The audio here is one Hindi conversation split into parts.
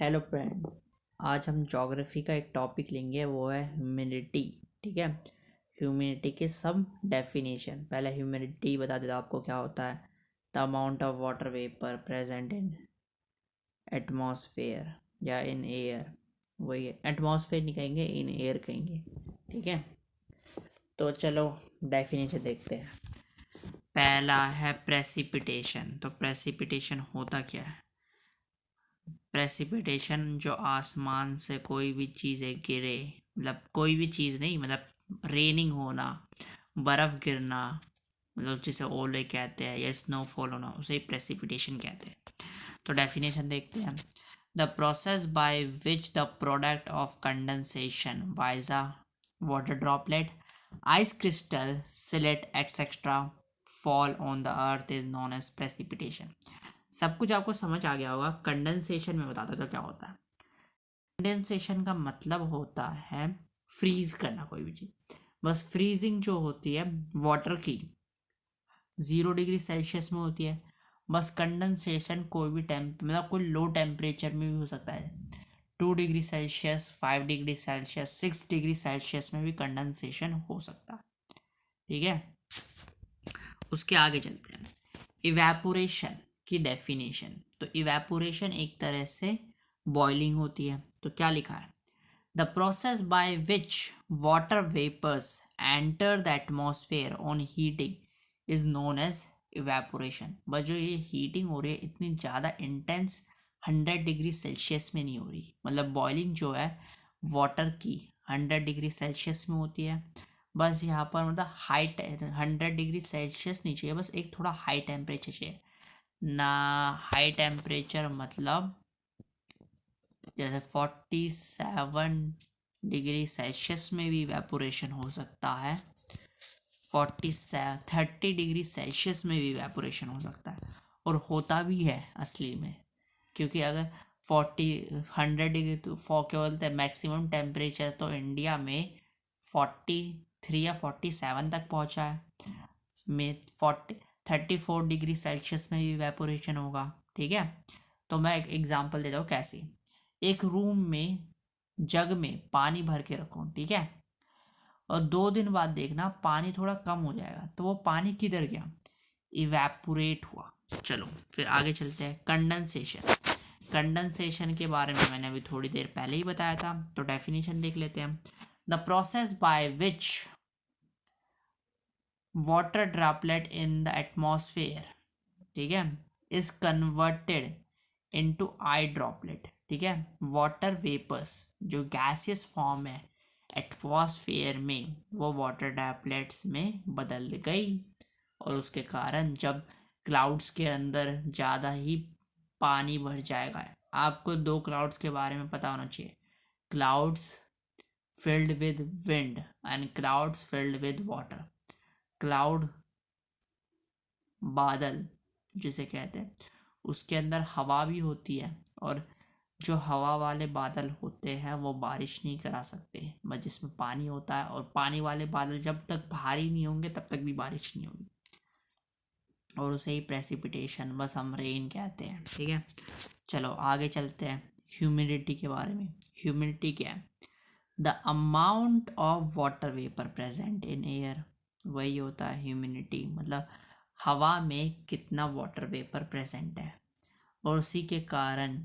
Hello friend. आज हम ज्योग्राफी का एक टॉपिक लेंगे, वो है ह्यूमिडिटी। ठीक है। ह्यूमिडिटी के सब डेफिनेशन। पहले ह्यूमिडिटी बता देता आपको क्या होता है। The amount of water vapour present in atmosphere या इन एयर। वही है, एटमॉस्फेयर नहीं कहेंगे, इन एयर कहेंगे। ठीक है। तो चलो डेफिनेशन देखते हैं। पहला है प्रेसिपिटेशन। तो प्रेसिपिटेशन होता क्या है? प्रेसिपिटेशन जो आसमान से कोई भी चीज़ें गिरे, मतलब कोई भी चीज़ नहीं, मतलब रेनिंग होना, बर्फ़ गिरना, मतलब जिसे ओले कहते हैं, या स्नोफॉल होना, उसे ही प्रेसिपिटेशन कहते हैं। तो डेफिनेशन देखते हैं। The process by which the product of condensation viz water droplet ice crystal sleet etcetera fall on the earth is known as precipitation. सब कुछ आपको समझ आ गया होगा। कंडेंसेशन में बताता तो क्या होता है। कंडेंसेशन का मतलब होता है फ्रीज करना कोई भी चीज़। बस फ्रीजिंग जो होती है वाटर की 0 डिग्री सेल्सियस में होती है। बस कंडेंसेशन कोई भी मतलब कोई लो टेम्परेचर में भी हो सकता है। 2 degree Celsius, 5 degree Celsius, 6 degree Celsius में भी कंडेंसेशन हो सकता है। ठीक है। उसके आगे चलते हैं। इवेपोरेशन की डेफिनेशन। तो इवेपोरेशन एक तरह से बॉइलिंग होती है। तो क्या लिखा है? The process by which water vapours enter the atmosphere on heating is known as evaporation. बस जो ये हीटिंग हो रही है इतनी ज़्यादा इंटेंस 100 डिग्री सेल्सियस में नहीं हो रही। मतलब बॉइलिंग जो है वाटर की 100 डिग्री सेल्सियस में होती है। बस यहाँ पर मतलब हाई 100 डिग्री सेल्सियस नहीं चाहिए, बस एक थोड़ा हाई टेम्परेचर चाहिए ना। हाई टेम्परेचर मतलब जैसे 47 डिग्री सेल्सियस में भी इवेपोरेशन हो सकता है, 30 डिग्री सेल्सियस में भी इवेपोरेशन हो सकता है, और होता भी है असली में। क्योंकि अगर 100 डिग्री तो क्या बोलते हैं, मैक्सिमम टेम्परेचर तो इंडिया में 43 या 47 तक पहुंचा है। में 34 डिग्री सेल्सियस में भी इवेपोरेशन होगा। ठीक है। तो मैं एक एग्जांपल देता हूँ कैसी। एक रूम में जग में पानी भर के रखो, ठीक है, और 2 दिन बाद देखना पानी थोड़ा कम हो जाएगा, तो वो पानी किधर गया? इवेपोरेट हुआ। चलो फिर आगे चलते हैं। कंडेंसेशन। कंडेंसेशन के बारे में मैंने अभी थोड़ी देर पहले ही बताया था, तो डेफिनेशन देख लेते हैं। The process by which water droplet in the atmosphere, ठीक है, is converted into I droplet. ठीक है। वाटर वेपर्स जो गैसियस फॉर्म है एटमॉस्फेयर में, वो वाटर ड्रॉपलेट्स में बदल गई। और उसके कारण जब क्लाउड्स के अंदर ज़्यादा ही पानी भर जाएगा। आपको दो क्लाउड्स के बारे में पता होना चाहिए। Clouds filled with wind and clouds filled with water. Cloud बादल जिसे कहते हैं, उसके अंदर हवा भी होती है, और जो हवा वाले बादल होते हैं वो बारिश नहीं करा सकते, बस जिसमें पानी होता है। और पानी वाले बादल जब तक भारी नहीं होंगे तब तक भी बारिश नहीं होगी, और उसे ही प्रेसिपिटेशन, बस हम रेन कहते हैं। ठीक है। चलो आगे चलते हैं ह्यूमिडिटी के बारे में। ह्यूमिडिटी क्या है? The amount of water vapour present in air. वही होता है ह्यूमिडिटी, मतलब हवा में कितना वाटर वेपर प्रेजेंट है। और उसी के कारण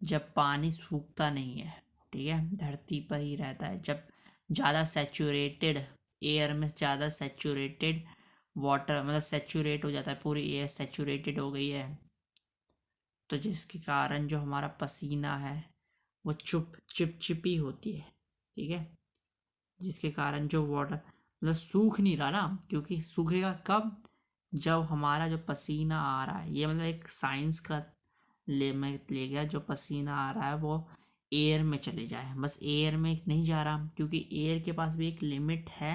जब पानी सूखता नहीं है, ठीक है, धरती पर ही रहता है। जब ज़्यादा सेचूरेटेड एयर में, ज़्यादा सेचूरेटेड वाटर, मतलब सेचूरेट हो जाता है, पूरी एयर सेचूरेटेड हो गई है, तो जिसके कारण जो हमारा पसीना है वो चिपचिपी होती है। ठीक है। जिसके कारण जो वाटर मतलब सूख नहीं रहा ना, क्योंकि सूखेगा कब? जब हमारा जो पसीना आ रहा है, ये मतलब एक साइंस का मैं ले गया, जो पसीना आ रहा है वो एयर में चले जाए। बस एयर में नहीं जा रहा, क्योंकि एयर के पास भी एक लिमिट है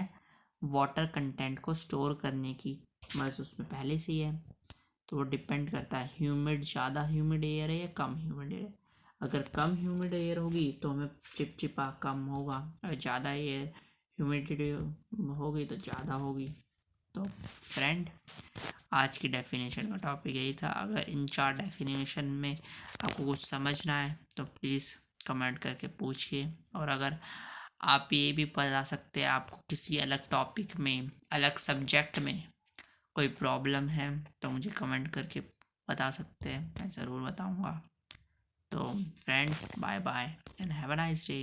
वाटर कंटेंट को स्टोर करने की, बस उसमें पहले से ही है। तो वो डिपेंड करता है ह्यूमिड, ज़्यादा ह्यूमिड एयर है या कम ह्यूमिड एयर। अगर कम ह्यूमिड एयर होगी तो हमें चिपचिपा कम होगा, अगर ज़्यादा एयर ह्यूमिडिटी होगी तो ज़्यादा होगी। तो फ्रेंड, आज की डेफिनेशन का टॉपिक यही था। अगर इन 4 डेफिनेशन में आपको कुछ समझना है तो प्लीज़ कमेंट करके पूछिए। और अगर आप ये भी बता सकते हैं आपको किसी अलग टॉपिक में, अलग सब्जेक्ट में कोई प्रॉब्लम है तो मुझे कमेंट करके बता सकते हैं, मैं ज़रूर बताऊंगा। तो friends, bye bye and have a nice day.